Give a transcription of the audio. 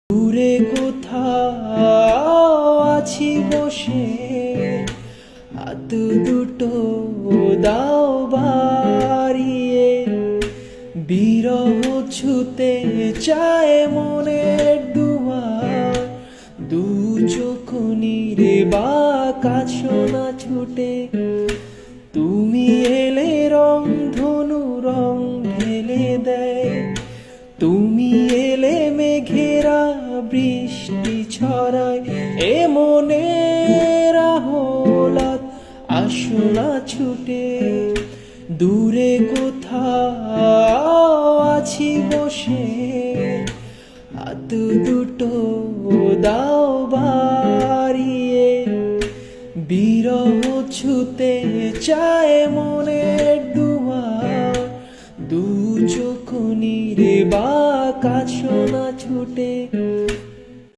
দূরে কোথাও আছি বসে, হাত দুটো দাও বাড়িয়ে, বিরহ ছুতে চায় মনের দুয়ার, দু চোখ নিরে বা কাছনা ছুটে, তুমি এলে রং ধনু রং ঢেলে দেয়, তুমি এলে মেঘেরা বৃষ্টি ছড়ায়, এ মনের আহ্লাদ আসনা ছুটে। দূরে কোথাও আছি বসে, হাত দুটো দাও বাড়িয়ে, বিরহ ছুতে চায় মনের দুয়ার, দু চোখ নিরে বা কাছনা ছুটে।